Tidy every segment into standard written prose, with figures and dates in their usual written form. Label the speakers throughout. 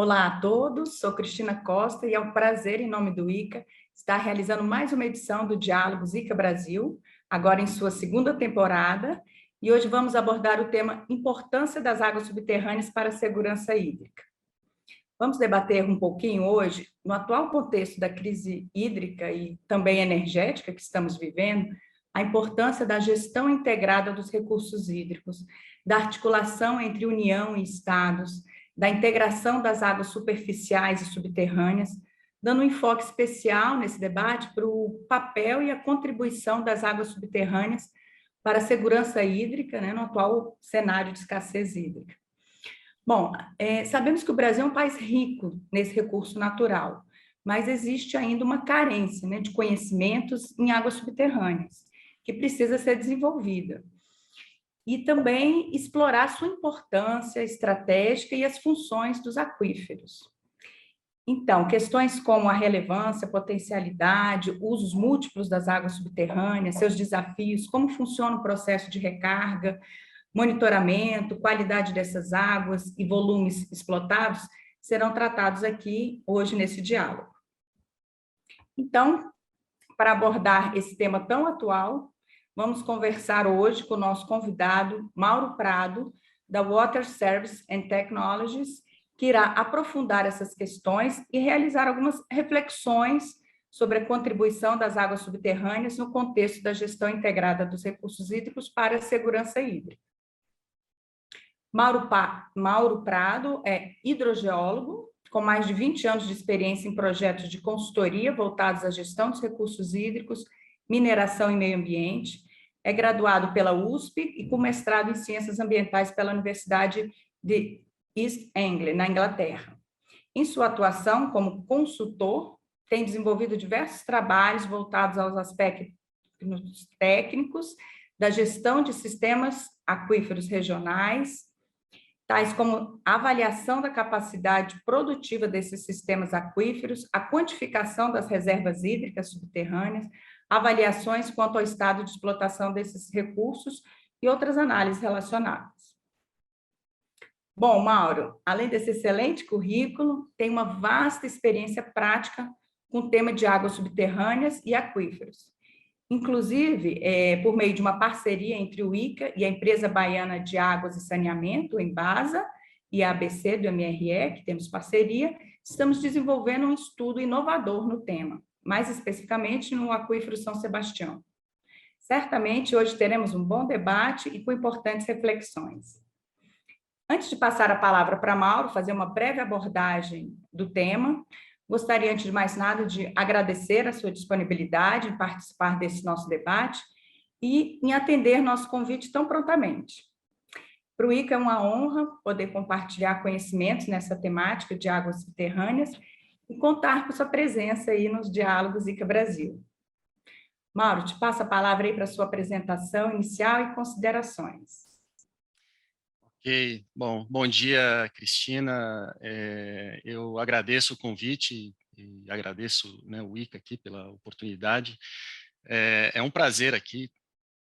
Speaker 1: Olá a todos, sou Cristina Costa e é um prazer, em nome do ICA, estar realizando mais uma edição do Diálogos ICA Brasil, agora em sua segunda temporada, e hoje vamos abordar o tema Importância das águas subterrâneas para a segurança hídrica. Vamos debater um pouquinho hoje, no atual contexto da crise hídrica e também energética que estamos vivendo, a importância da gestão integrada dos recursos hídricos, da articulação entre União e Estados, da integração das águas superficiais e subterrâneas, dando um enfoque especial nesse debate para o papel e a contribuição das águas subterrâneas para a segurança hídrica, né, no atual cenário de escassez hídrica. Bom, sabemos que o Brasil é um país rico nesse recurso natural, mas existe ainda uma carência, né, de conhecimentos em águas subterrâneas, que precisa ser desenvolvida. E também explorar sua importância estratégica e as funções dos aquíferos. Então, questões como a relevância, potencialidade, usos múltiplos das águas subterrâneas, seus desafios, como funciona o processo de recarga, monitoramento, qualidade dessas águas e volumes explotados, serão tratados aqui hoje nesse diálogo. Então, para abordar esse tema tão atual, vamos conversar hoje com o nosso convidado, Mauro Prado, da Water Services and Technologies, que irá aprofundar essas questões e realizar algumas reflexões sobre a contribuição das águas subterrâneas no contexto da gestão integrada dos recursos hídricos para a segurança hídrica. Mauro Prado é hidrogeólogo, com mais de 20 anos de experiência em projetos de consultoria voltados à gestão dos recursos hídricos, mineração e meio ambiente. É graduado pela USP e com mestrado em ciências ambientais pela Universidade de East Anglia, na Inglaterra. Em sua atuação como consultor, tem desenvolvido diversos trabalhos voltados aos aspectos técnicos da gestão de sistemas aquíferos regionais, tais como a avaliação da capacidade produtiva desses sistemas aquíferos, a quantificação das reservas hídricas subterrâneas, avaliações quanto ao estado de explotação desses recursos e outras análises relacionadas. Bom, Mauro, além desse excelente currículo, tem uma vasta experiência prática com o tema de águas subterrâneas e aquíferos. Inclusive, por meio de uma parceria entre o ICA e a Empresa Baiana de Águas e Saneamento, Embasa, e a ABC do MRE, que temos parceria, estamos desenvolvendo um estudo inovador no tema, mais especificamente no aquífero São Sebastião. Certamente, hoje teremos um bom debate e com importantes reflexões. Antes de passar a palavra para Mauro, fazer uma breve abordagem do tema, gostaria, antes de mais nada, de agradecer a sua disponibilidade em participar desse nosso debate e em atender nosso convite tão prontamente. Para o ICA é uma honra poder compartilhar conhecimentos nessa temática de águas subterrâneas e contar com sua presença aí nos Diálogos ICA Brasil. Mauro, te passo a palavra aí para a sua apresentação inicial e considerações.
Speaker 2: Ok, bom dia, Cristina. Eu agradeço o convite e agradeço, né, o ICA aqui pela oportunidade. É um prazer aqui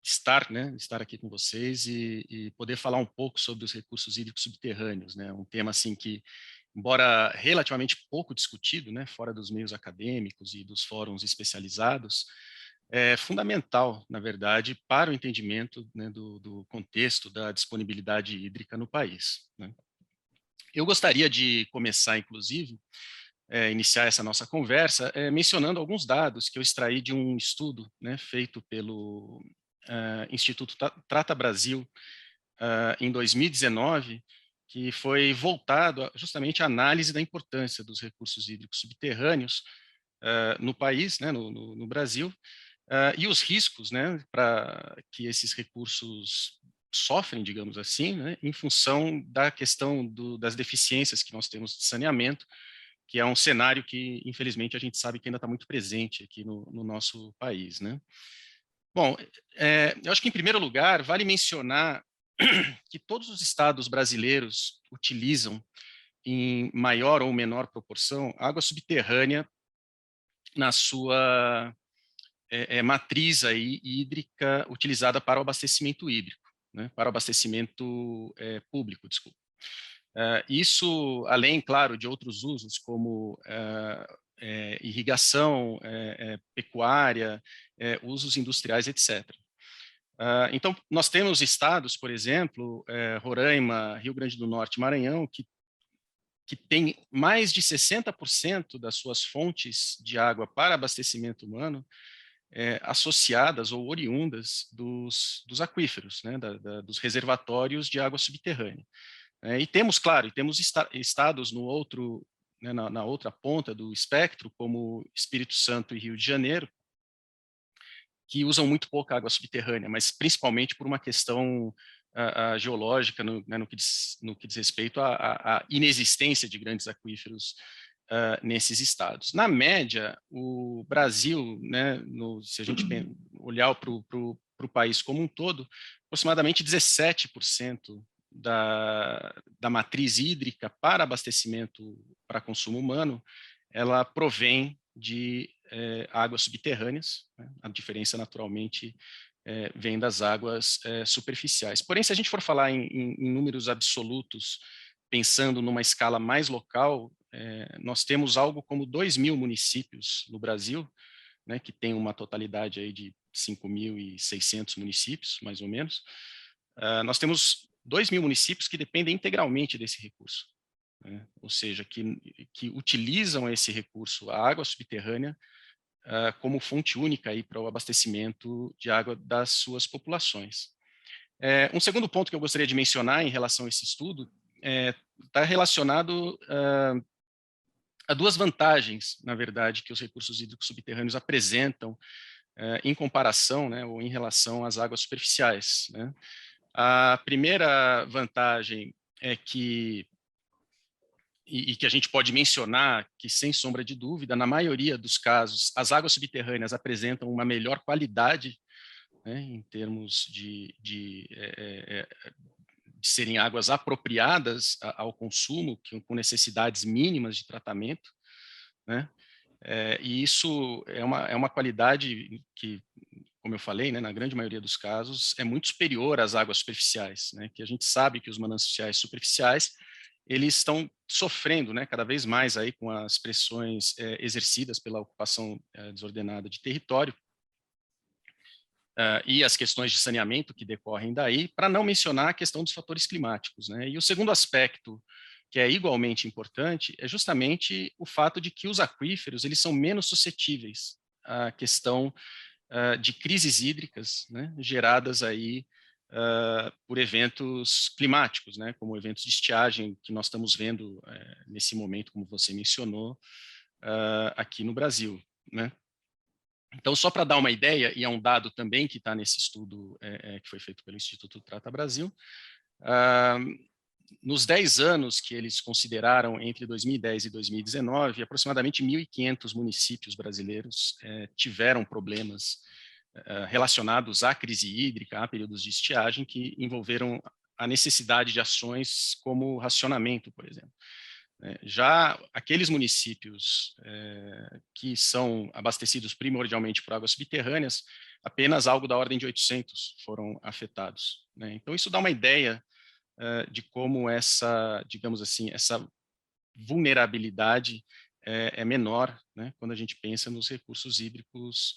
Speaker 2: estar aqui com vocês e poder falar um pouco sobre os recursos hídricos subterrâneos, né? Um tema assim que, embora relativamente pouco discutido, né, fora dos meios acadêmicos e dos fóruns especializados, é fundamental, na verdade, para o entendimento, né, do contexto da disponibilidade hídrica no país, né? Eu gostaria de começar, inclusive, iniciar essa nossa conversa mencionando alguns dados que eu extraí de um estudo, né, feito pelo Instituto Trata Brasil em 2019, que foi voltado justamente à análise da importância dos recursos hídricos subterrâneos no país, né, no Brasil, e os riscos, né, para que esses recursos sofrem, digamos assim, né, em função da questão das deficiências que nós temos de saneamento, que é um cenário que, infelizmente, a gente sabe que ainda está muito presente aqui no nosso país, né? Bom, eu acho que, em primeiro lugar, vale mencionar que todos os estados brasileiros utilizam, em maior ou menor proporção, água subterrânea na sua matriz aí, hídrica utilizada para o abastecimento hídrico, né, para o abastecimento público, desculpa. Isso, além, claro, de outros usos, como irrigação, pecuária, usos industriais, etc. Então, nós temos estados, por exemplo, Roraima, Rio Grande do Norte, Maranhão, que tem mais de 60% das suas fontes de água para abastecimento humano associadas ou oriundas dos aquíferos, né, dos reservatórios de água subterrânea. E temos, claro, estados no outro, né, na outra ponta do espectro, como Espírito Santo e Rio de Janeiro, que usam muito pouca água subterrânea, mas principalmente por uma questão geológica, né, no que diz respeito à inexistência de grandes aquíferos nesses estados. Na média, o Brasil, né, se a gente olhar para o país como um todo, aproximadamente 17% da matriz hídrica para abastecimento para consumo humano, ela provém de águas subterrâneas, né? A diferença, naturalmente, vem das águas superficiais. Porém, se a gente for falar em números absolutos, pensando numa escala mais local, nós temos algo como 2.000 municípios no Brasil, né, que tem uma totalidade aí de 5.600 municípios, mais ou menos. Nós temos 2.000 municípios que dependem integralmente desse recurso, né? Ou seja, que utilizam esse recurso, a água subterrânea, como fonte única para o abastecimento de água das suas populações. Um segundo ponto que eu gostaria de mencionar em relação a esse estudo está relacionado a duas vantagens, na verdade, que os recursos hídricos subterrâneos apresentam em comparação, né, ou em relação às águas superficiais, né? A primeira vantagem é que a gente pode mencionar que, sem sombra de dúvida, na maioria dos casos, as águas subterrâneas apresentam uma melhor qualidade, né, em termos de serem águas apropriadas ao consumo, com necessidades mínimas de tratamento, né? E isso é uma qualidade que, como eu falei, né, na grande maioria dos casos, é muito superior às águas superficiais, né, que a gente sabe que os mananciais superficiais eles estão sofrendo, né, cada vez mais aí com as pressões exercidas pela ocupação desordenada de território e as questões de saneamento que decorrem daí, para não mencionar a questão dos fatores climáticos, né? E o segundo aspecto, que é igualmente importante, é justamente o fato de que os aquíferos eles são menos suscetíveis à questão de crises hídricas, né, geradas aí por eventos climáticos, né, como eventos de estiagem que nós estamos vendo nesse momento, como você mencionou, aqui no Brasil, né? Então, só para dar uma ideia, e é um dado também que está nesse estudo que foi feito pelo Instituto Trata Brasil, nos 10 anos que eles consideraram entre 2010 e 2019, aproximadamente 1.500 municípios brasileiros tiveram problemas relacionados à crise hídrica, a períodos de estiagem, que envolveram a necessidade de ações como racionamento, por exemplo. Já aqueles municípios que são abastecidos primordialmente por águas subterrâneas, apenas algo da ordem de 800 foram afetados, né? Então, isso dá uma ideia de como essa, digamos assim, essa vulnerabilidade é menor, né, quando a gente pensa nos recursos hídricos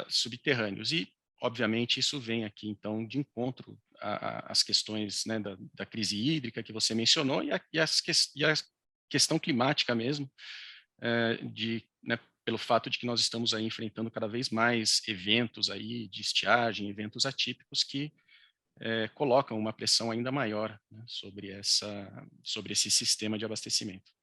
Speaker 2: subterrâneos. E, obviamente, isso vem aqui, então, de encontro às questões, né, da crise hídrica que você mencionou e a questão climática mesmo, né, pelo fato de que nós estamos aí enfrentando cada vez mais eventos aí de estiagem, eventos atípicos que colocam uma pressão ainda maior, né, sobre esse sistema de abastecimento.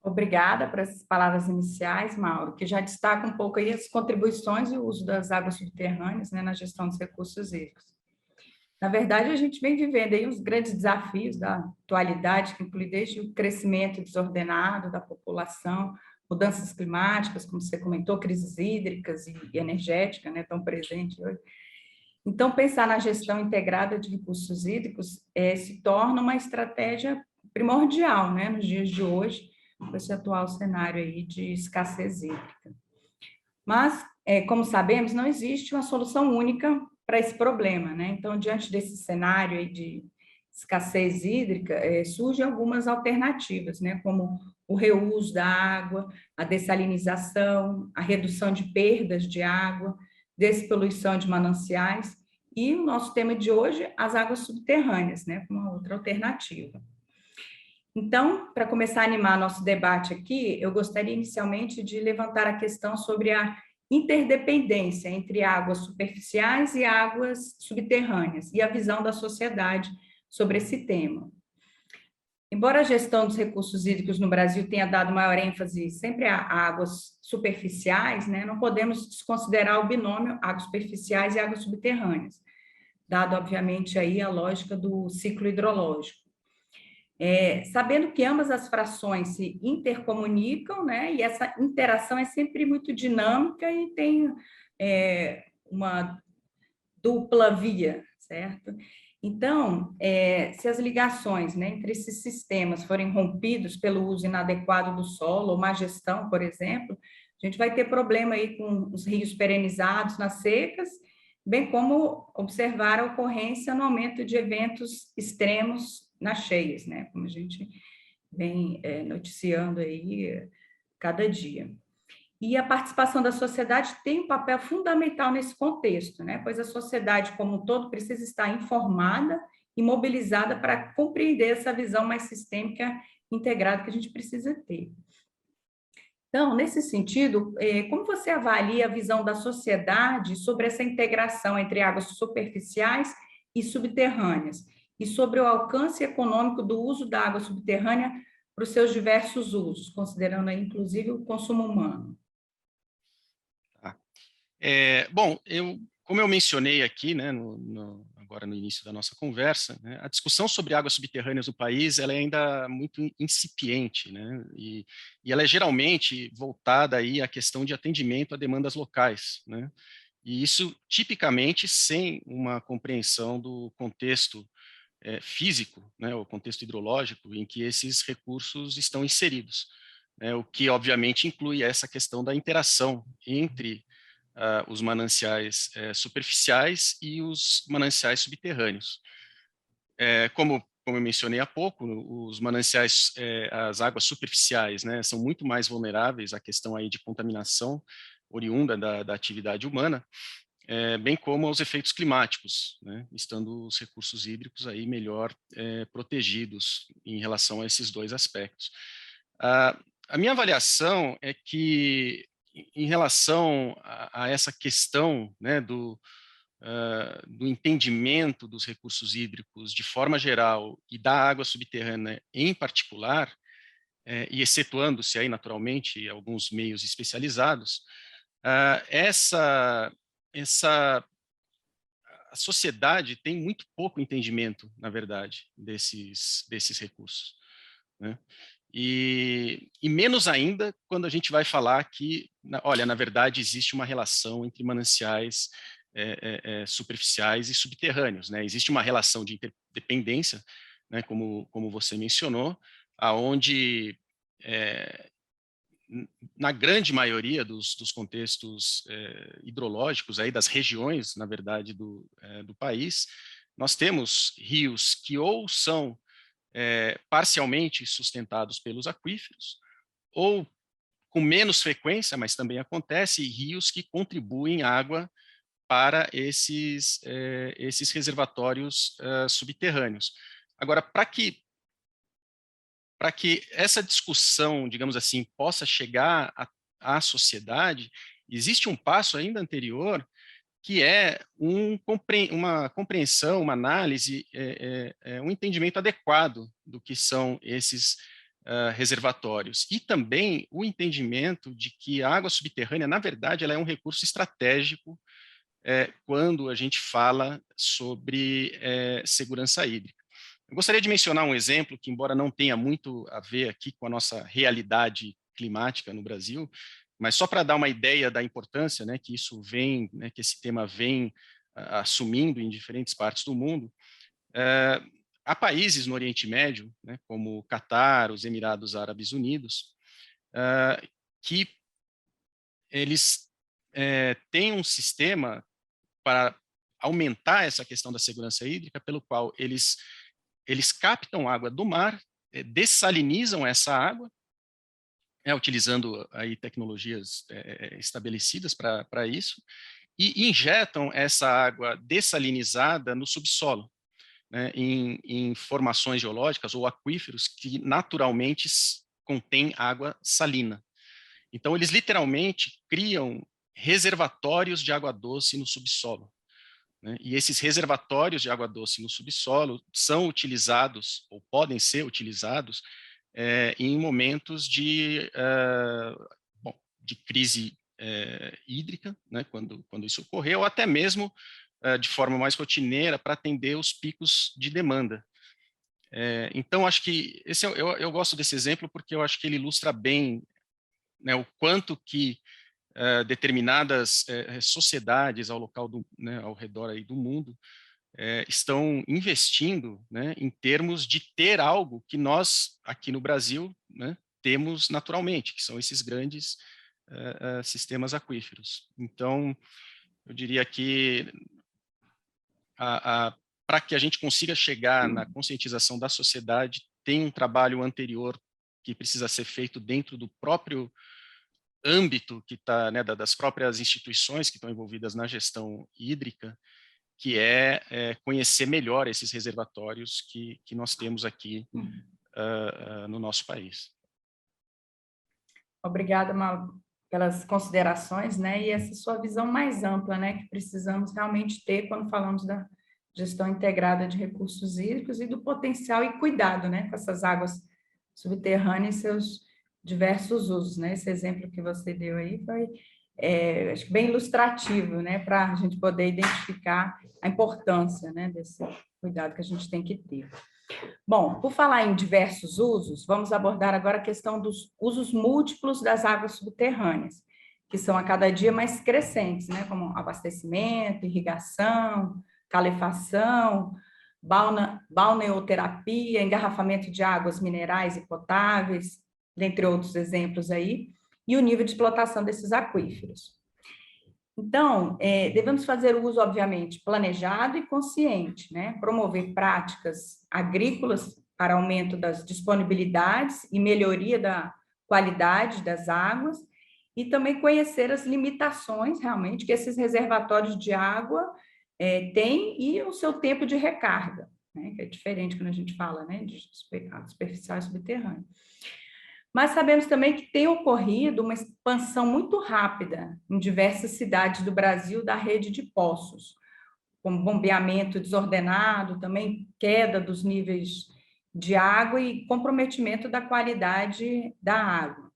Speaker 1: Obrigada por essas palavras iniciais, Mauro, que já destaca um pouco aí as contribuições e o uso das águas subterrâneas, né, na gestão dos recursos hídricos. Na verdade, a gente vem vivendo aí os grandes desafios da atualidade, que inclui desde o crescimento desordenado da população, mudanças climáticas, como você comentou, crises hídricas e energéticas, né, tão presentes hoje. Então, pensar na gestão integrada de recursos hídricos se torna uma estratégia primordial, né, nos dias de hoje, com esse atual cenário aí de escassez hídrica. Mas, como sabemos, não existe uma solução única para esse problema, né? Então, diante desse cenário aí de escassez hídrica, surgem algumas alternativas, né, como o reuso da água, a dessalinização, a redução de perdas de água, despoluição de mananciais, e o nosso tema de hoje, as águas subterrâneas, né, como uma outra alternativa. Então, para começar a animar nosso debate aqui, eu gostaria inicialmente de levantar a questão sobre a interdependência entre águas superficiais e águas subterrâneas e a visão da sociedade sobre esse tema. Embora a gestão dos recursos hídricos no Brasil tenha dado maior ênfase sempre a águas superficiais, né, não podemos desconsiderar o binômio águas superficiais e águas subterrâneas, dado, obviamente, aí a lógica do ciclo hidrológico. Sabendo que ambas as frações se intercomunicam, né, e essa interação é sempre muito dinâmica e tem uma dupla via, certo? Então, se as ligações, né, entre esses sistemas forem rompidos pelo uso inadequado do solo, ou má gestão, por exemplo, a gente vai ter problema aí com os rios perenizados nas secas, bem como observar a ocorrência no aumento de eventos extremos nas cheias, né, como a gente vem noticiando aí cada dia. E a participação da sociedade tem um papel fundamental nesse contexto, né? Pois a sociedade como um todo precisa estar informada e mobilizada para compreender essa visão mais sistêmica integrada que a gente precisa ter. Então, nesse sentido, como você avalia a visão da sociedade sobre essa integração entre águas superficiais e subterrâneas, e sobre o alcance econômico do uso da água subterrânea para os seus diversos usos, considerando aí, inclusive, o consumo humano?
Speaker 2: Bom, como eu mencionei aqui, né, agora no início da nossa conversa, né, a discussão sobre águas subterrâneas no país ela é ainda muito incipiente, né, e ela é geralmente voltada aí à questão de atendimento a demandas locais, né, e isso tipicamente sem uma compreensão do contexto físico, né, o contexto hidrológico em que esses recursos estão inseridos, né, o que obviamente inclui essa questão da interação entre os mananciais superficiais e os mananciais subterrâneos. Como eu mencionei há pouco, os mananciais, as águas superficiais, né, são muito mais vulneráveis à questão aí de contaminação oriunda da atividade humana, bem como aos efeitos climáticos, né, estando os recursos hídricos aí melhor protegidos em relação a esses dois aspectos. A minha avaliação é que, em relação a essa questão, né, do entendimento dos recursos hídricos de forma geral e da água subterrânea em particular, e excetuando-se aí naturalmente alguns meios especializados, essa a sociedade tem muito pouco entendimento, na verdade, desses recursos, né? E menos ainda quando a gente vai falar que, olha, na verdade existe uma relação entre mananciais superficiais e subterrâneos, né? Existe uma relação de interdependência, né, como você mencionou, aonde na grande maioria dos contextos hidrológicos, aí das regiões, na verdade, do país, nós temos rios que ou são parcialmente sustentados pelos aquíferos, ou com menos frequência, mas também acontece, rios que contribuem água para esses reservatórios subterrâneos. Agora, para que essa discussão, digamos assim, possa chegar à sociedade, existe um passo ainda anterior, que é uma compreensão, uma análise, um entendimento adequado do que são esses reservatórios. E também o entendimento de que a água subterrânea, na verdade, ela é um recurso estratégico quando a gente fala sobre segurança hídrica. Eu gostaria de mencionar um exemplo que, embora não tenha muito a ver aqui com a nossa realidade climática no Brasil, mas só para dar uma ideia da importância, né, que isso vem, né, que esse tema vem assumindo em diferentes partes do mundo, há países no Oriente Médio, né, como o Catar, os Emirados Árabes Unidos, que eles têm um sistema para aumentar essa questão da segurança hídrica, pelo qual eles eles captam água do mar, dessalinizam essa água, utilizando aí tecnologias estabelecidas para isso, e injetam essa água dessalinizada no subsolo, né, em formações geológicas ou aquíferos que naturalmente contêm água salina. Então, eles literalmente criam reservatórios de água doce no subsolo, né? E esses reservatórios de água doce no subsolo são utilizados, ou podem ser utilizados, em momentos de crise hídrica, né, quando isso ocorreu, ou até mesmo de forma mais rotineira para atender os picos de demanda. Então, acho que eu gosto desse exemplo porque eu acho que ele ilustra bem, né, o quanto que determinadas sociedades ao redor aí do mundo estão investindo, né, em termos de ter algo que nós, aqui no Brasil, né, temos naturalmente, que são esses grandes sistemas aquíferos. Então, eu diria que para que a gente consiga chegar na conscientização da sociedade, tem um trabalho anterior que precisa ser feito dentro do próprio âmbito que está, né, das próprias instituições que estão envolvidas na gestão hídrica, que é conhecer melhor esses reservatórios que nós temos aqui no nosso país.
Speaker 1: Obrigada, Mauro, pelas considerações, né, e essa sua visão mais ampla, né, que precisamos realmente ter quando falamos da gestão integrada de recursos hídricos e do potencial e cuidado, né, com essas águas subterrâneas e seus diversos usos, né? Esse exemplo que você deu aí foi, acho que bem ilustrativo, né, para a gente poder identificar a importância, né, desse cuidado que a gente tem que ter. Bom, por falar em diversos usos, vamos abordar agora a questão dos usos múltiplos das águas subterrâneas, que são a cada dia mais crescentes, né, como abastecimento, irrigação, calefação, balneoterapia, engarrafamento de águas minerais e potáveis, dentre outros exemplos aí, e o nível de explotação desses aquíferos. Então, devemos fazer o uso, obviamente, planejado e consciente, né? Promover práticas agrícolas para aumento das disponibilidades e melhoria da qualidade das águas, e também conhecer as limitações, realmente, que esses reservatórios de água têm e o seu tempo de recarga, né? Que é diferente quando a gente fala, né, de superficial e subterrâneo. Mas sabemos também que tem ocorrido uma expansão muito rápida em diversas cidades do Brasil da rede de poços, como bombeamento desordenado, também queda dos níveis de água e comprometimento da qualidade da água.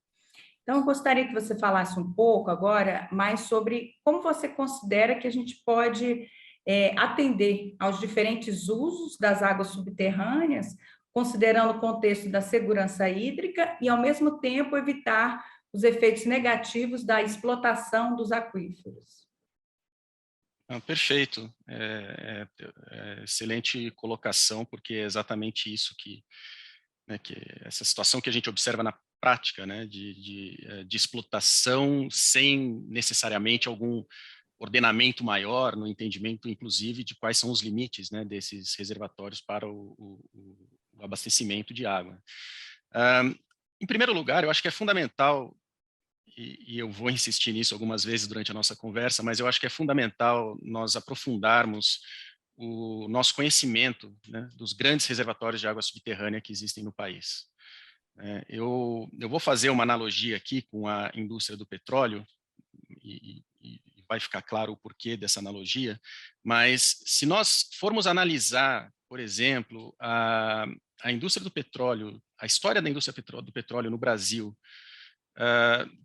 Speaker 1: Então, eu gostaria que você falasse um pouco agora mais sobre como você considera que a gente pode atender aos diferentes usos das águas subterrâneas, considerando o contexto da segurança hídrica e, ao mesmo tempo, evitar os efeitos negativos da explotação dos aquíferos.
Speaker 2: Perfeito. Excelente colocação, porque é exatamente isso que essa situação que a gente observa na prática, né, de explotação sem necessariamente algum ordenamento maior, no entendimento, inclusive, de quais são os limites, né, desses reservatórios para o abastecimento de água. Em primeiro lugar, eu acho que é fundamental, e eu vou insistir nisso algumas vezes durante a nossa conversa, mas eu acho que é fundamental nós aprofundarmos o nosso conhecimento, né, dos grandes reservatórios de água subterrânea que existem no país. Eu vou fazer uma analogia aqui com a indústria do petróleo, e vai ficar claro o porquê dessa analogia, mas se nós formos analisar, por exemplo, a indústria do petróleo, a história da indústria do petróleo no Brasil,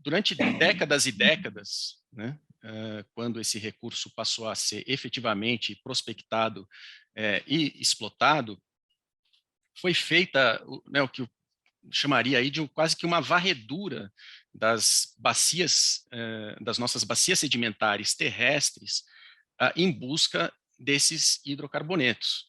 Speaker 2: durante décadas e décadas, né, quando esse recurso passou a ser efetivamente prospectado e explotado, foi feita, né, o que eu chamaria aí de quase que uma varredura das bacias, das nossas bacias sedimentares terrestres, em busca desses hidrocarbonetos.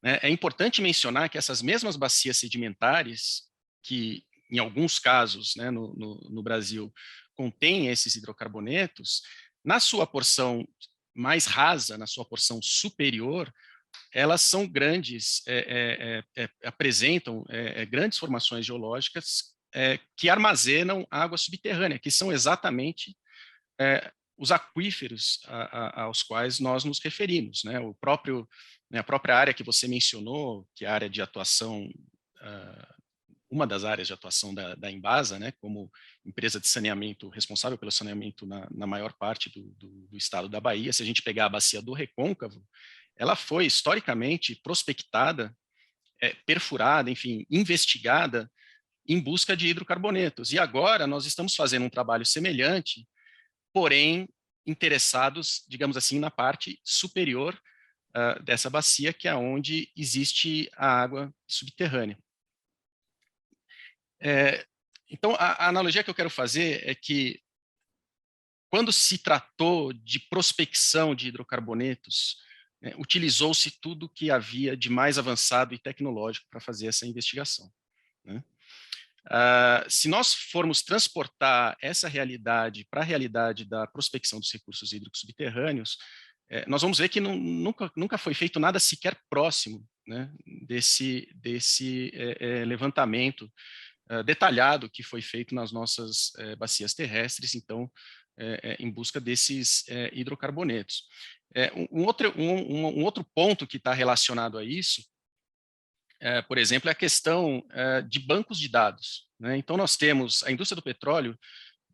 Speaker 2: É importante mencionar que essas mesmas bacias sedimentares, que em alguns casos, né, no Brasil, contêm esses hidrocarbonetos, na sua porção mais rasa, na sua porção superior, elas são grandes, apresentam grandes formações geológicas que armazenam água subterrânea, que são exatamente os aquíferos aos quais nós nos referimos, né? A própria área que você mencionou, que é a área de atuação, uma das áreas de atuação da Embasa, né, como empresa de saneamento responsável pelo saneamento na maior parte do estado da Bahia. Se a gente pegar a bacia do Recôncavo, ela foi historicamente prospectada, perfurada, enfim, investigada em busca de hidrocarbonetos. E agora nós estamos fazendo um trabalho semelhante, porém interessados, digamos assim, na parte superior dessa bacia, que é onde existe a água subterrânea. Então, a analogia que eu quero fazer é que, quando se tratou de prospecção de hidrocarbonetos, né, utilizou-se tudo que havia de mais avançado e tecnológico para fazer essa investigação, né? Se nós formos transportar essa realidade para a realidade da prospecção dos recursos hídricos subterrâneos, nós vamos ver que nunca foi feito nada sequer próximo, né, desse levantamento detalhado que foi feito nas nossas bacias terrestres, então, em busca desses hidrocarbonetos. Um outro ponto que está relacionado a isso, por exemplo, é a questão de bancos de dados, né? Então, nós temos a indústria do petróleo,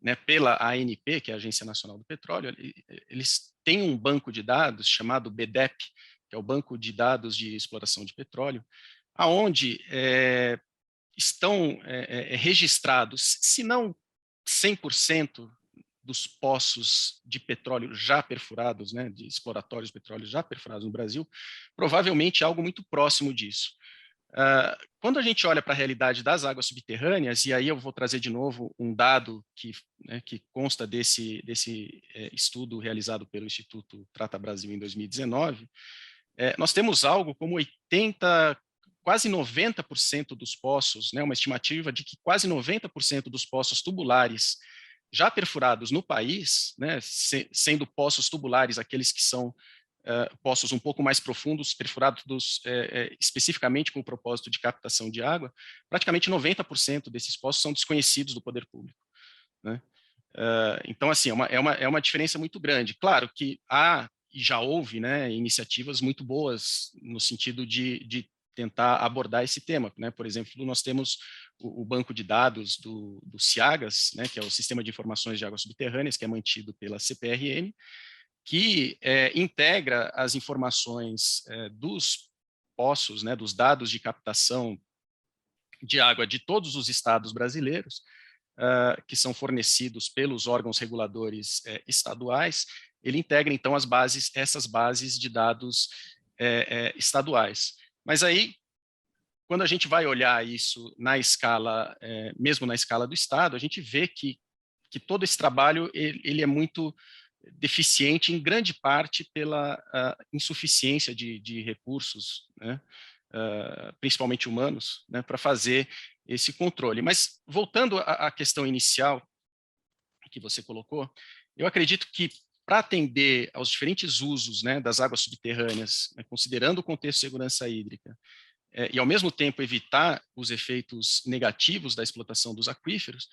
Speaker 2: né, pela ANP, que é a Agência Nacional do Petróleo, eles têm um banco de dados chamado BDEP, que é o Banco de Dados de Exploração de Petróleo, aonde estão registrados, se não 100% dos poços de petróleo já perfurados, né, de exploratórios de petróleo já perfurados no Brasil, provavelmente algo muito próximo disso. Quando a gente olha para a realidade das águas subterrâneas, e aí eu vou trazer de novo um dado que consta desse estudo realizado pelo Instituto Trata Brasil em 2019, nós temos algo como 80%, quase 90% dos poços, né, uma estimativa de que quase 90% dos poços tubulares já perfurados no país, né, sendo poços tubulares aqueles que são poços um pouco mais profundos, perfurados especificamente com o propósito de captação de água, praticamente 90% desses poços são desconhecidos do poder público, né? Então, assim, é uma diferença muito grande. Claro que há e já houve, né, iniciativas muito boas no sentido de tentar abordar esse tema, né? Por exemplo, nós temos o banco de dados do CIAGAS, né, que é o Sistema de Informações de Águas Subterrâneas, que é mantido pela CPRM, que integra as informações dos poços, né, dos dados de captação de água de todos os estados brasileiros, que são fornecidos pelos órgãos reguladores estaduais. Ele integra, então, essas bases de dados estaduais. Mas aí, quando a gente vai olhar isso na escala, mesmo na escala do estado, a gente vê que todo esse trabalho ele é muito deficiente, em grande parte pela insuficiência de recursos, né, principalmente humanos, né, para fazer esse controle. Mas, voltando à questão inicial que você colocou, eu acredito que, para atender aos diferentes usos, né, das águas subterrâneas, né, considerando o contexto de segurança hídrica, e, ao mesmo tempo, evitar os efeitos negativos da explotação dos aquíferos,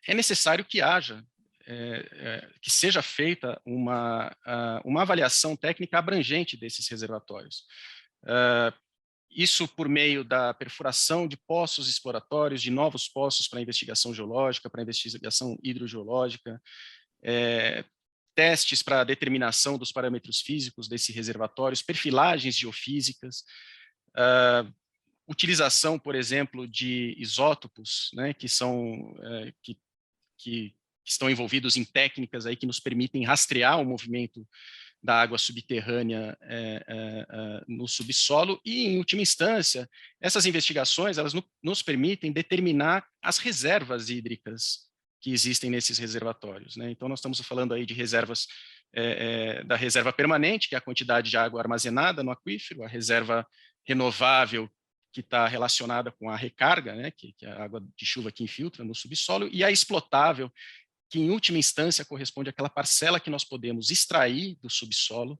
Speaker 2: é necessário que haja, que seja feita uma avaliação técnica abrangente desses reservatórios. Isso por meio da perfuração de poços exploratórios, de novos poços para investigação geológica, para investigação hidrogeológica, testes para determinação dos parâmetros físicos desses reservatórios, perfilagens geofísicas, utilização, por exemplo, de isótopos, né, que estão envolvidos em técnicas aí que nos permitem rastrear o movimento da água subterrânea no subsolo e, em última instância, essas investigações elas nos permitem determinar as reservas hídricas que existem nesses reservatórios, né? Então, nós estamos falando aí de reservas da reserva permanente, que é a quantidade de água armazenada no aquífero, a reserva renovável, que está relacionada com a recarga, né, que é a água de chuva que infiltra no subsolo, e a explotável, que em última instância corresponde àquela parcela que nós podemos extrair do subsolo,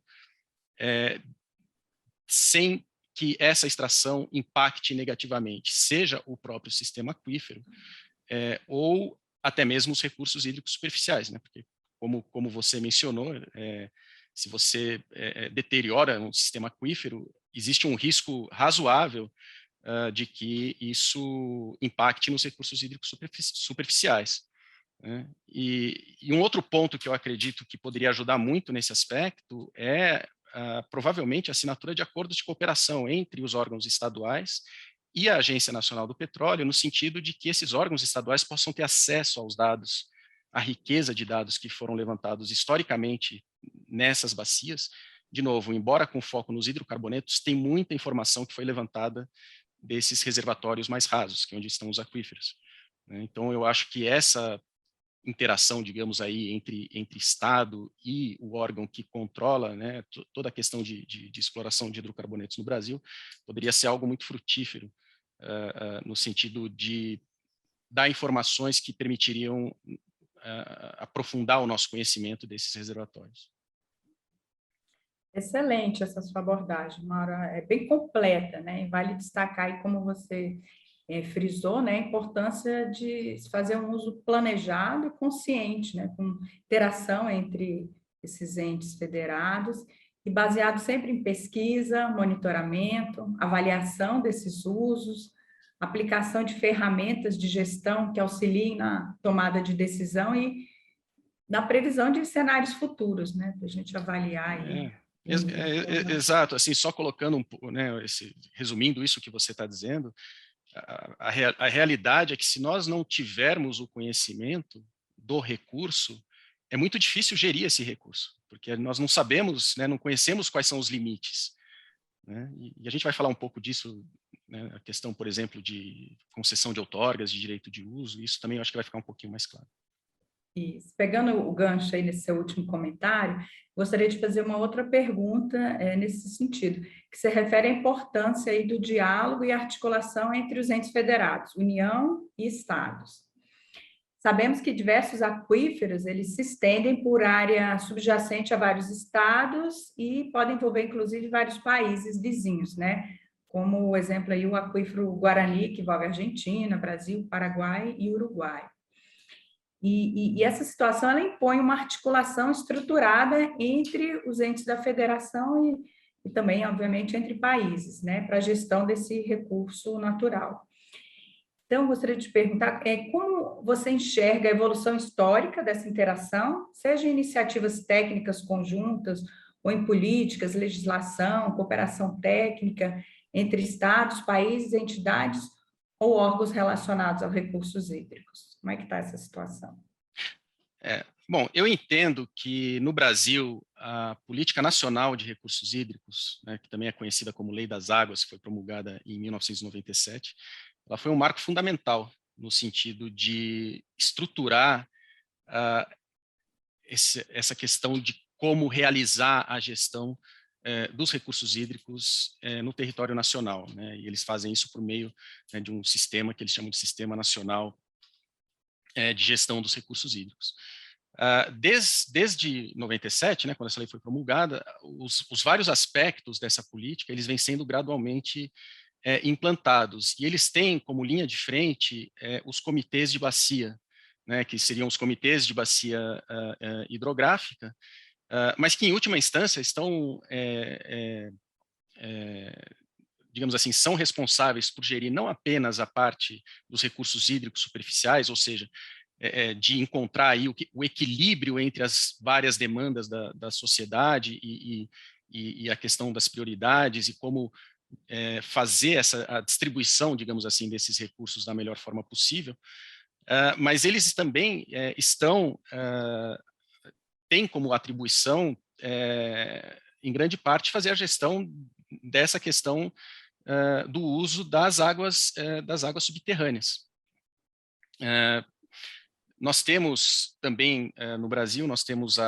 Speaker 2: sem que essa extração impacte negativamente, seja o próprio sistema aquífero, ou até mesmo os recursos hídricos superficiais, né? Porque, como você mencionou, se você deteriora um sistema aquífero, existe um risco razoável de que isso impacte nos recursos hídricos superficiais, né? E um outro ponto que eu acredito que poderia ajudar muito nesse aspecto é provavelmente a assinatura de acordos de cooperação entre os órgãos estaduais e a Agência Nacional do Petróleo, no sentido de que esses órgãos estaduais possam ter acesso aos dados, à riqueza de dados que foram levantados historicamente nessas bacias. De novo, embora com foco nos hidrocarbonetos, tem muita informação que foi levantada desses reservatórios mais rasos, que é onde estão os aquíferos, né? Então, eu acho que essa interação, digamos aí, entre Estado e o órgão que controla, né, toda a questão de exploração de hidrocarbonetos no Brasil, poderia ser algo muito frutífero, no sentido de dar informações que permitiriam aprofundar o nosso conhecimento desses reservatórios.
Speaker 1: Excelente essa sua abordagem, Maura, é bem completa, né? E vale destacar aí, como você frisou, né, a importância de se fazer um uso planejado e consciente, né, com interação entre esses entes federados e baseado sempre em pesquisa, monitoramento, avaliação desses usos, aplicação de ferramentas de gestão que auxiliem na tomada de decisão e na previsão de cenários futuros, né, para a gente avaliar aí.
Speaker 2: Exato, assim, só colocando, né, resumindo isso que você está dizendo, a realidade é que se nós não tivermos o conhecimento do recurso, é muito difícil gerir esse recurso, porque nós não sabemos, né, não conhecemos quais são os limites, né, e a gente vai falar um pouco disso, né, a questão, por exemplo, de concessão de outorgas, de direito de uso, isso também eu acho que vai ficar um pouquinho mais claro.
Speaker 1: Isso. Pegando o gancho aí nesse seu último comentário, gostaria de fazer uma outra pergunta nesse sentido, que se refere à importância aí do diálogo e articulação entre os entes federados, União e Estados. Sabemos que diversos aquíferos, eles se estendem por área subjacente a vários estados e podem envolver, inclusive, vários países vizinhos, né? Como o exemplo aí, o aquífero Guarani, que envolve Argentina, Brasil, Paraguai e Uruguai. E essa situação, ela impõe uma articulação estruturada entre os entes da federação e também, obviamente, entre países, né, para a gestão desse recurso natural. Então, eu gostaria de te perguntar como você enxerga a evolução histórica dessa interação, seja em iniciativas técnicas conjuntas, ou em políticas, legislação, cooperação técnica entre estados, países, entidades ou órgãos relacionados aos recursos hídricos. Como é que está essa situação?
Speaker 2: Bom, eu entendo que no Brasil a Política Nacional de Recursos Hídricos, né, que também é conhecida como Lei das Águas, que foi promulgada em 1997, ela foi um marco fundamental no sentido de estruturar essa questão de como realizar a gestão dos recursos hídricos no território nacional, né, e eles fazem isso por meio, né, de um sistema que eles chamam de Sistema Nacional de Gestão dos Recursos Hídricos. Desde 97, né, quando essa lei foi promulgada, os vários aspectos dessa política, eles vêm sendo gradualmente implantados, e eles têm como linha de frente os comitês de bacia, né, que seriam os comitês de bacia hidrográfica, mas que em última instância estão, digamos assim, são responsáveis por gerir não apenas a parte dos recursos hídricos superficiais, ou seja, de encontrar aí o equilíbrio entre as várias demandas da sociedade e a questão das prioridades e como fazer a distribuição, digamos assim, desses recursos da melhor forma possível, mas eles também têm como atribuição, em grande parte, fazer a gestão dessa questão do uso das águas subterrâneas. Nós temos também, no Brasil, nós temos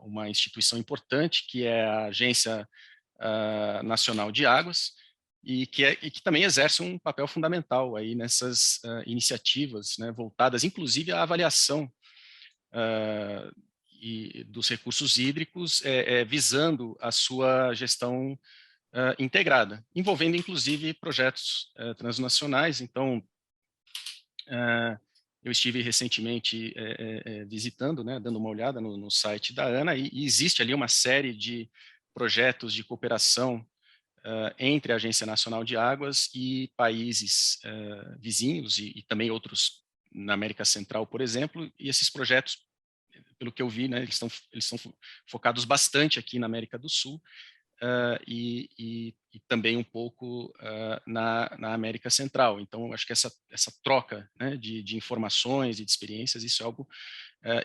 Speaker 2: uma instituição importante, que é a Agência Nacional de Águas, e que também exerce um papel fundamental aí nessas iniciativas, né, voltadas, inclusive, à avaliação dos recursos hídricos, visando a sua gestão integrada, envolvendo inclusive projetos transnacionais. Então, eu estive recentemente visitando, né, dando uma olhada no site da ANA, e existe ali uma série de projetos de cooperação entre a Agência Nacional de Águas e países vizinhos e também outros na América Central, por exemplo, e esses projetos, pelo que eu vi, né, eles estão focados bastante aqui na América do Sul, e também um pouco na América Central. Então, acho que essa troca, né, de informações e de experiências, isso é algo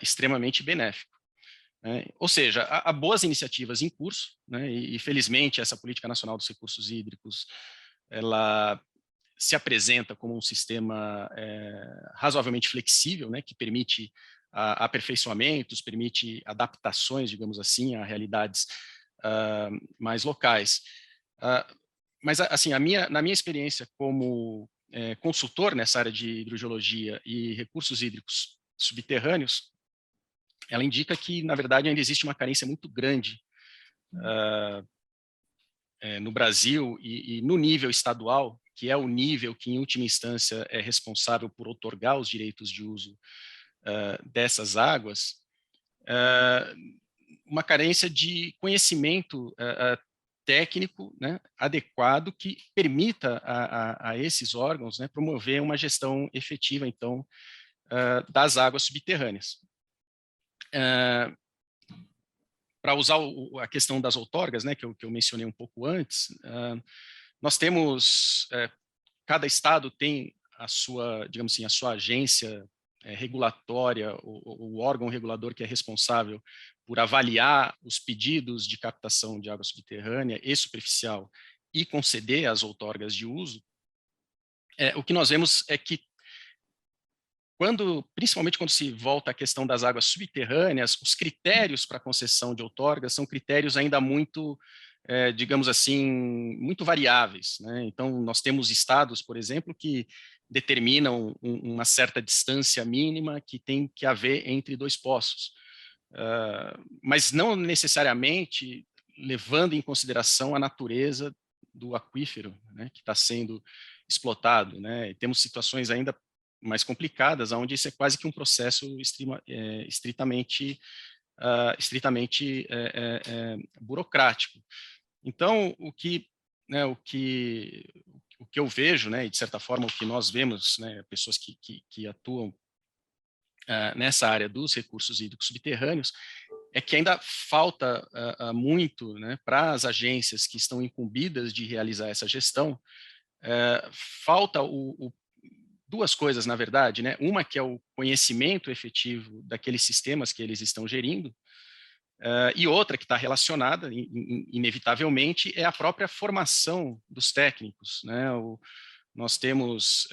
Speaker 2: extremamente benéfico. Ou seja, há boas iniciativas em curso, né, e felizmente essa Política Nacional dos Recursos Hídricos, ela se apresenta como um sistema razoavelmente flexível, né, que permite aperfeiçoamentos, permite adaptações, digamos assim, a realidades mais locais. Mas, assim, na minha experiência como consultor nessa área de hidrogeologia e recursos hídricos subterrâneos, ela indica que, na verdade, ainda existe uma carência muito grande no Brasil e no nível estadual, que é o nível que, em última instância, é responsável por outorgar os direitos de uso dessas águas, uma carência de conhecimento técnico, né, adequado, que permita a esses órgãos, né, promover uma gestão efetiva, então, das águas subterrâneas. Para usar a questão das outorgas, né, que eu mencionei um pouco antes, nós temos, cada estado tem a sua, digamos assim, a sua agência regulatória, o órgão regulador que é responsável por avaliar os pedidos de captação de água subterrânea e superficial e conceder as outorgas de uso. O que nós vemos é que principalmente quando se volta à questão das águas subterrâneas, os critérios para concessão de outorgas são critérios ainda muito, digamos assim, muito variáveis, né? Então, nós temos estados, por exemplo, que determinam uma certa distância mínima que tem que haver entre dois poços, mas não necessariamente levando em consideração a natureza do aquífero, né, que está sendo explotado, né? E temos situações ainda mais complicadas, onde isso é quase que um processo estritamente burocrático. Então, o que eu vejo, né, e de certa forma o que nós vemos, né, pessoas que atuam nessa área dos recursos hídricos subterrâneos, é que ainda falta muito, né, para as agências que estão incumbidas de realizar essa gestão, falta duas coisas, na verdade, né? Uma que é o conhecimento efetivo daqueles sistemas que eles estão gerindo, e outra que está relacionada, inevitavelmente, é a própria formação dos técnicos, né? Nós temos,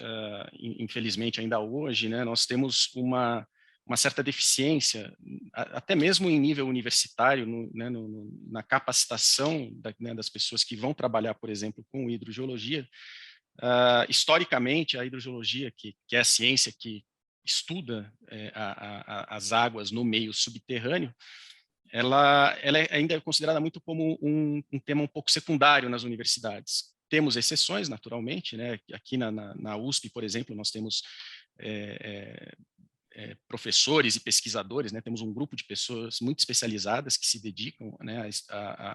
Speaker 2: infelizmente ainda hoje, né, nós temos uma certa deficiência, até mesmo em nível universitário, né, na capacitação né, das pessoas que vão trabalhar, por exemplo, com hidrogeologia. Historicamente, a hidrogeologia, que é a ciência que estuda as águas no meio subterrâneo, ela ainda é considerada muito como um tema um pouco secundário nas universidades. Temos exceções, naturalmente, né? Aqui na USP, por exemplo, nós temos professores e pesquisadores, né? Temos um grupo de pessoas muito especializadas que se dedicam, né,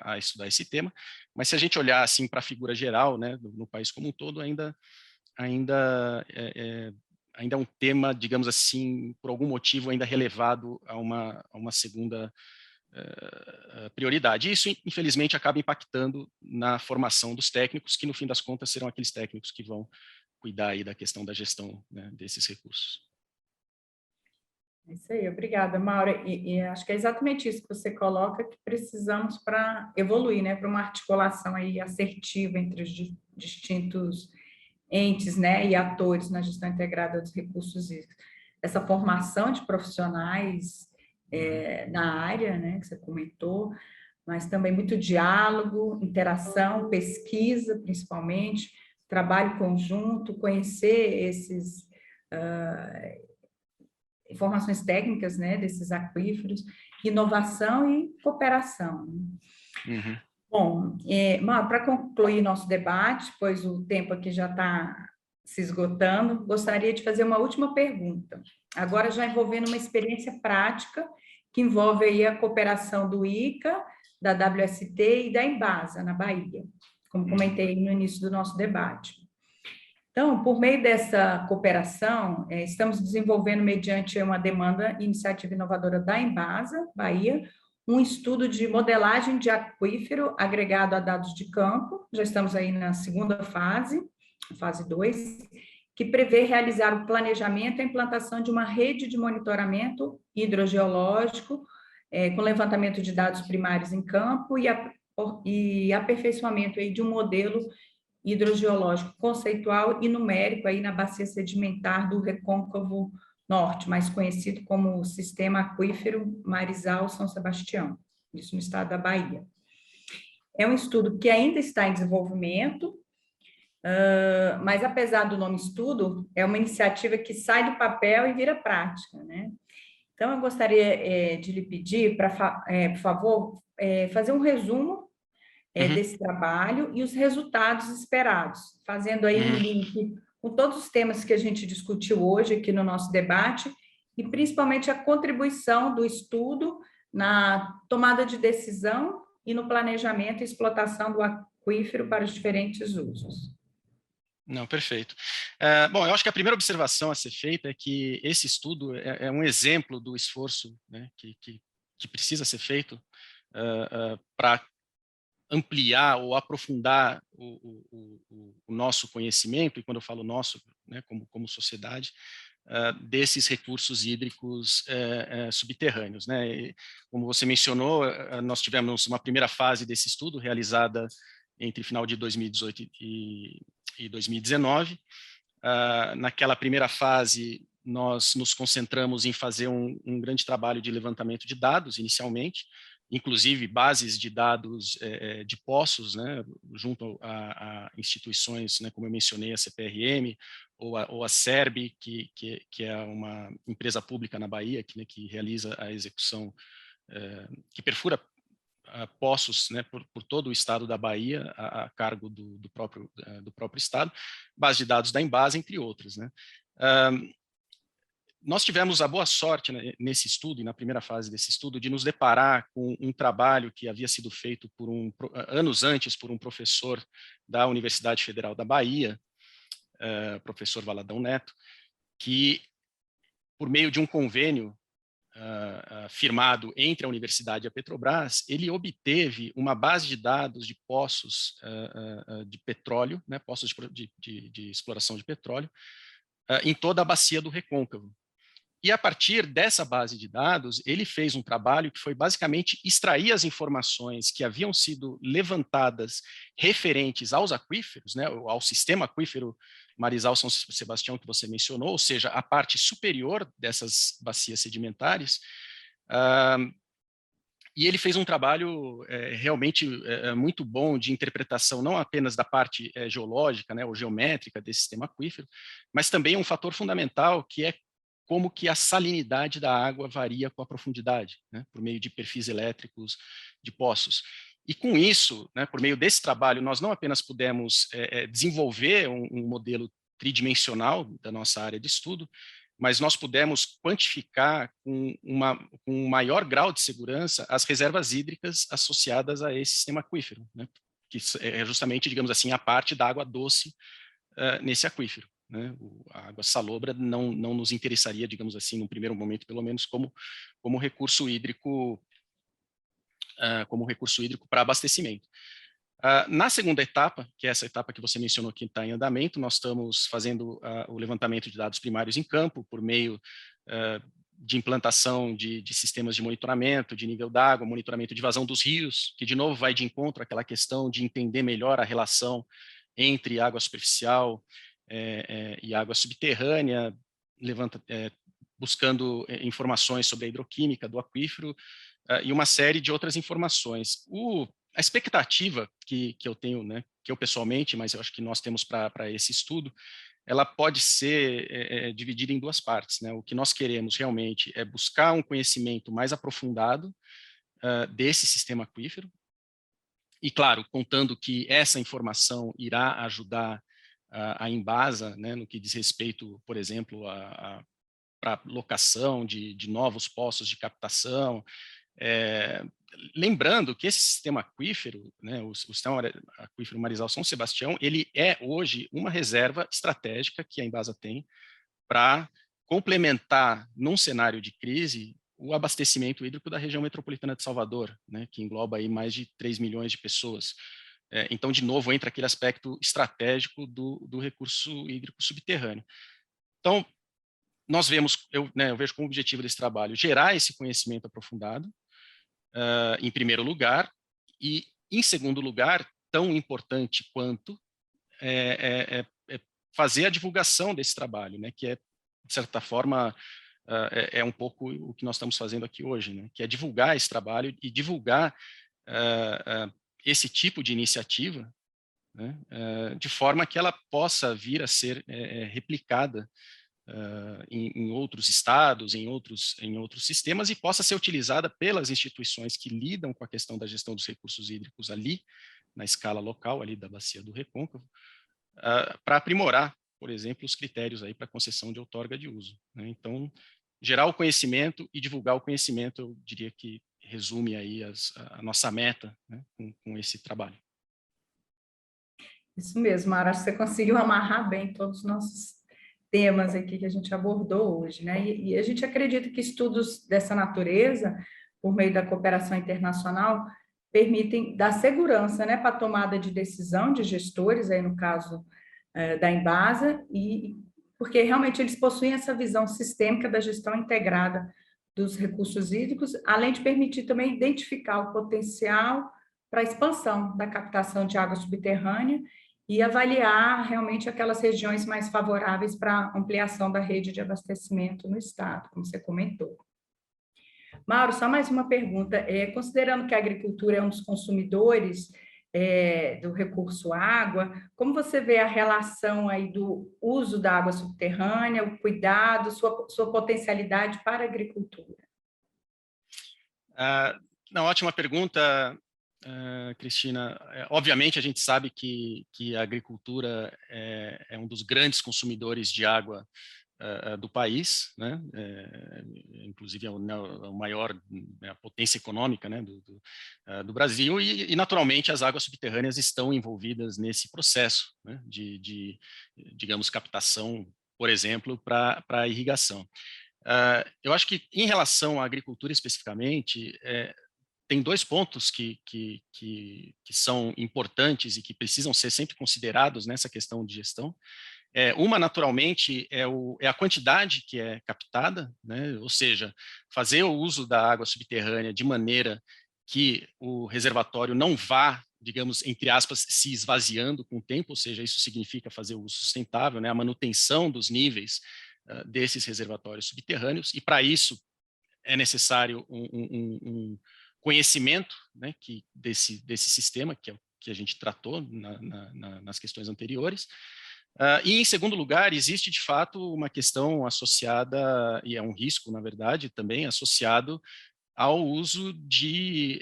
Speaker 2: a estudar esse tema, mas se a gente olhar assim para a figura geral, né, no país como um todo, ainda é um tema, digamos assim, por algum motivo ainda relevado a uma segunda prioridade. E isso, infelizmente, acaba impactando na formação dos técnicos, que no fim das contas serão aqueles técnicos que vão cuidar aí da questão da gestão, né, desses recursos.
Speaker 1: É isso aí, obrigada, Maura. E acho que é exatamente isso que você coloca, que precisamos para evoluir, né, para uma articulação aí assertiva entre os distintos entes, né, e atores na gestão integrada dos recursos hídricos. Essa formação de profissionais na área, né, que você comentou, mas também muito diálogo, interação, pesquisa, principalmente, trabalho conjunto, conhecer esses informações técnicas, né, desses aquíferos, inovação e cooperação.
Speaker 2: Uhum.
Speaker 1: Bom, para concluir nosso debate, pois o tempo aqui já está se esgotando, gostaria de fazer uma última pergunta. Agora já envolvendo uma experiência prática que envolve aí a cooperação do ICA, da WST e da Embasa, na Bahia, como comentei no início do nosso debate. Então, por meio dessa cooperação, estamos desenvolvendo, mediante uma demanda, iniciativa inovadora da Embasa, Bahia, um estudo de modelagem de aquífero agregado a dados de campo, já estamos aí na segunda fase, fase 2, que prevê realizar o planejamento e a implantação de uma rede de monitoramento hidrogeológico, com levantamento de dados primários em campo e aperfeiçoamento aí de um modelo hidrogeológico conceitual e numérico aí na bacia sedimentar do Recôncavo Norte, mais conhecido como Sistema Aquífero Marizal São Sebastião, isso no estado da Bahia. É um estudo que ainda está em desenvolvimento, mas apesar do nome estudo, é uma iniciativa que sai do papel e vira prática, né? Então, eu gostaria de lhe pedir para, por favor, fazer um resumo desse trabalho e os resultados esperados, fazendo aí um link com todos os temas que a gente discutiu hoje aqui no nosso debate e principalmente a contribuição do estudo na tomada de decisão e no planejamento e explotação do aquífero para os diferentes usos.
Speaker 2: Não, perfeito. Bom, eu acho que a primeira observação a ser feita é que esse estudo é um exemplo do esforço, né, que precisa ser feito para ampliar ou aprofundar o nosso conhecimento, e quando eu falo nosso, né, como sociedade, desses recursos hídricos subterrâneos, né? E, como você mencionou, nós tivemos uma primeira fase desse estudo realizada entre final de 2018 e 2019. Naquela primeira fase, nós nos concentramos em fazer um grande trabalho de levantamento de dados, inicialmente, inclusive bases de dados de poços, né, junto a instituições, né, como eu mencionei, a CPRM ou a SERB, que é uma empresa pública na Bahia, que realiza a execução, que perfura poços, né, por todo o estado da Bahia, a cargo do próprio estado, base de dados da Embasa, entre outras, né. Nós tivemos a boa sorte, né, nesse estudo, e na primeira fase desse estudo, de nos deparar com um trabalho que havia sido feito anos antes por um professor da Universidade Federal da Bahia, professor Valadão Neto, que, por meio de um convênio firmado entre a universidade e a Petrobras, ele obteve uma base de dados de poços de petróleo, né, poços de exploração de petróleo, em toda a bacia do Recôncavo. E a partir dessa base de dados, ele fez um trabalho que foi basicamente extrair as informações que haviam sido levantadas referentes aos aquíferos, né, ao sistema aquífero Marizal São Sebastião que você mencionou, ou seja, a parte superior dessas bacias sedimentares, e ele fez um trabalho realmente muito bom de interpretação, não apenas da parte geológica, né, ou geométrica desse sistema aquífero, mas também um fator fundamental que é como que a salinidade da água varia com a profundidade, né, por meio de perfis elétricos de poços. E com isso, né, por meio desse trabalho, nós não apenas pudemos desenvolver um modelo tridimensional da nossa área de estudo, mas nós pudemos quantificar com um maior grau de segurança as reservas hídricas associadas a esse sistema aquífero, né, que é justamente, digamos assim, a parte da água doce nesse aquífero. Né? A água salobra não nos interessaria, digamos assim, num primeiro momento, pelo menos, como recurso hídrico para abastecimento. Na segunda etapa, que é essa etapa que você mencionou que está em andamento, nós estamos fazendo o levantamento de dados primários em campo por meio de implantação de sistemas de monitoramento de nível d'água, monitoramento de vazão dos rios, que de novo vai de encontro àquela questão de entender melhor a relação entre água superficial e água subterrânea, buscando informações sobre a hidroquímica do aquífero e uma série de outras informações. A expectativa que eu tenho, né, que eu pessoalmente, mas eu acho que nós temos para esse estudo, ela pode ser dividida em duas partes, né? O que nós queremos realmente é buscar um conhecimento mais aprofundado desse sistema aquífero, E, claro, contando que essa informação irá ajudar a Embasa, né, no que diz respeito, por exemplo, para locação de novos poços de captação. Lembrando que esse sistema aquífero, né, o sistema aquífero Marizal São Sebastião, ele é hoje uma reserva estratégica que a Embasa tem para complementar, num cenário de crise, o abastecimento hídrico da região metropolitana de Salvador, né, que engloba aí mais de 3 milhões de pessoas. Então, de novo, entra aquele aspecto estratégico do recurso hídrico subterrâneo. Então, nós vemos, eu vejo como objetivo desse trabalho gerar esse conhecimento aprofundado, em primeiro lugar, e, em segundo lugar, tão importante quanto, fazer a divulgação desse trabalho, né, que é, de certa forma, é um pouco o que nós estamos fazendo aqui hoje, né, que é divulgar esse trabalho e divulgar esse tipo de iniciativa, né, de forma que ela possa vir a ser replicada em outros estados, em outros sistemas, e possa ser utilizada pelas instituições que lidam com a questão da gestão dos recursos hídricos ali, na escala local, ali da Bacia do Recôncavo, para aprimorar, por exemplo, os critérios aí para concessão de outorga de uso, né? Então, gerar o conhecimento e divulgar o conhecimento, eu diria que resume aí a nossa meta, né, com esse trabalho.
Speaker 1: Isso mesmo, Mara, acho que você conseguiu amarrar bem todos os nossos temas aqui que a gente abordou hoje, né? E a gente acredita que estudos dessa natureza, por meio da cooperação internacional, permitem dar segurança, né, para a tomada de decisão de gestores, aí no caso da Embasa, e porque realmente eles possuem essa visão sistêmica da gestão integrada dos recursos hídricos, além de permitir também identificar o potencial para a expansão da captação de água subterrânea e avaliar realmente aquelas regiões mais favoráveis para a ampliação da rede de abastecimento no estado, como você comentou. Mauro, só mais uma pergunta. Considerando que a agricultura é um dos consumidores do recurso água, como você vê a relação aí do uso da água subterrânea, o cuidado, sua potencialidade para a agricultura?
Speaker 2: Ótima pergunta, Cristina. Obviamente, a gente sabe que a agricultura é um dos grandes consumidores de água do país, né? Inclusive é o maior, a potência econômica, né, do Brasil, e naturalmente as águas subterrâneas estão envolvidas nesse processo, né, de digamos, captação, por exemplo, para a irrigação. Eu acho que, em relação à agricultura especificamente, tem dois pontos que são importantes e que precisam ser sempre considerados nessa questão de gestão. Uma, naturalmente, é a quantidade que é captada, né? Ou seja, fazer o uso da água subterrânea de maneira que o reservatório não vá, digamos, entre aspas, se esvaziando com o tempo, ou seja, isso significa fazer o uso sustentável, né? A manutenção dos níveis desses reservatórios subterrâneos, e para isso é necessário um conhecimento, né, desse sistema, que é o que a gente tratou nas questões anteriores. E, em segundo lugar, existe, de fato, uma questão associada, e é um risco, na verdade, também associado ao uso de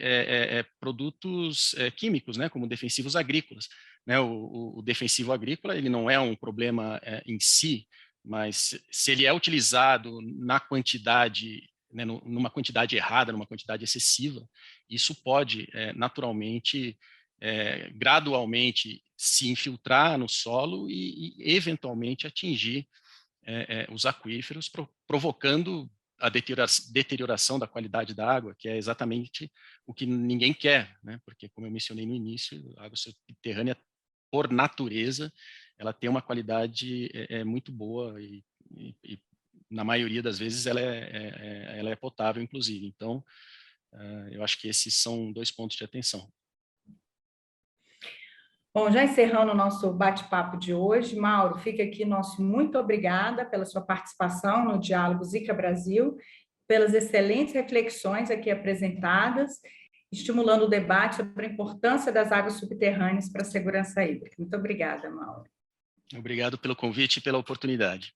Speaker 2: produtos químicos, né, como defensivos agrícolas, né? O defensivo agrícola, ele não é um problema em si, mas se ele é utilizado na quantidade, né, numa quantidade errada, numa quantidade excessiva, isso pode, naturalmente, gradualmente se infiltrar no solo e eventualmente atingir os aquíferos, provocando a deterioração da qualidade da água, que é exatamente o que ninguém quer, né? Porque, como eu mencionei no início, a água subterrânea, por natureza, ela tem uma qualidade muito boa e na maioria das vezes ela é potável, inclusive. Então, eu acho que esses são dois pontos de atenção.
Speaker 1: Bom, já encerrando o nosso bate-papo de hoje, Mauro, fica aqui nosso muito obrigada pela sua participação no Diálogo Zika Brasil, pelas excelentes reflexões aqui apresentadas, estimulando o debate sobre a importância das águas subterrâneas para a segurança hídrica. Muito obrigada, Mauro.
Speaker 2: Obrigado pelo convite e pela oportunidade.